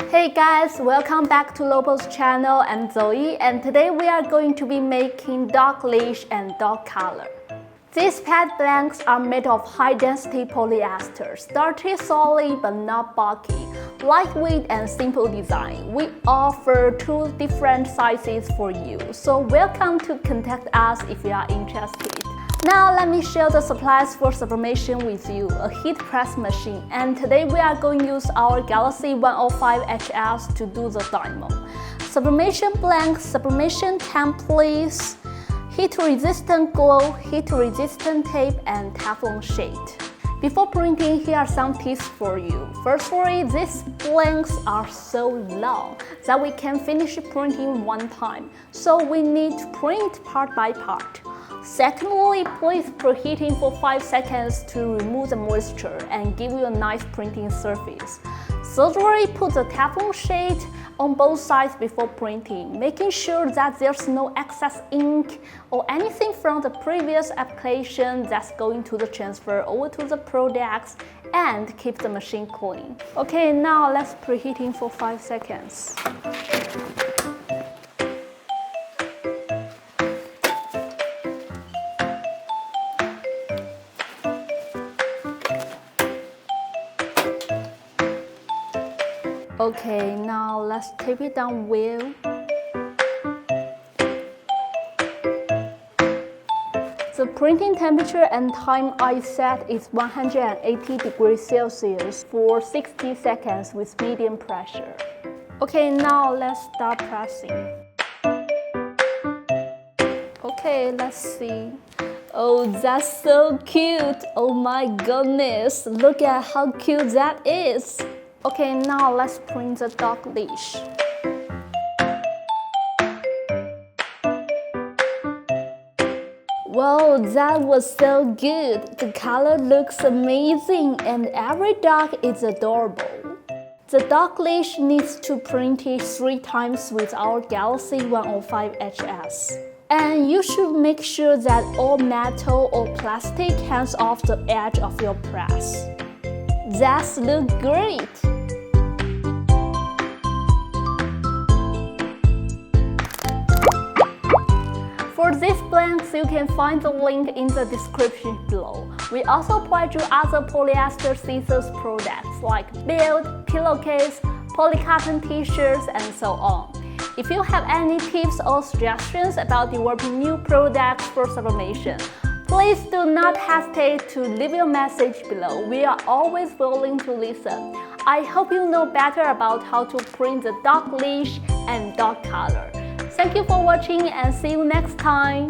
Hey guys, welcome back to LOPO's channel. I'm Zoe, and today we are going to be making dog leash and dog collar. These pad blanks are made of high-density polyester, starchy solid but not bulky, lightweight and simple design. We offer 2 different sizes for you, so welcome to contact us if you are interested. Now let me share the supplies for sublimation with you, a heat press machine, and today we are going to use our Galaxy 105 HS to do the demo. Sublimation blank, sublimation templates, heat-resistant glue, heat-resistant tape, and Teflon sheet. Before printing, here are some tips for you. Firstly, these blanks are so long that we can finish printing one time, so we need to print part by part. Secondly, please preheating for 5 seconds to remove the moisture and give you a nice printing surface. Thirdly, put the Teflon sheet on both sides before printing, making sure that there's no excess ink or anything from the previous application that's going to the transfer over to the products and keep the machine clean. Okay, now let's preheating for 5 seconds. Okay, now let's tape it down well. The printing temperature and time I set is 180 degrees Celsius for 60 seconds with medium pressure. Okay, now let's start pressing. Okay, let's see. Oh, that's so cute! Oh my goodness, look at how cute that is! Okay, now let's print the dog leash. Wow, that was so good! The color looks amazing and every dog is adorable. The dog leash needs to print it 3 times with our Galaxy 105 HS. And you should make sure that all metal or plastic hangs off the edge of your press. That looks great! For these blanks, you can find the link in the description below. We also provide you other polyester scissors products like belt, pillowcase, polycotton t-shirts, and so on. If you have any tips or suggestions about developing new products for sublimation, please do not hesitate to leave your message below. We are always willing to listen. I hope you know better about how to print the dog leash and dog collar. Thank you for watching and see you next time.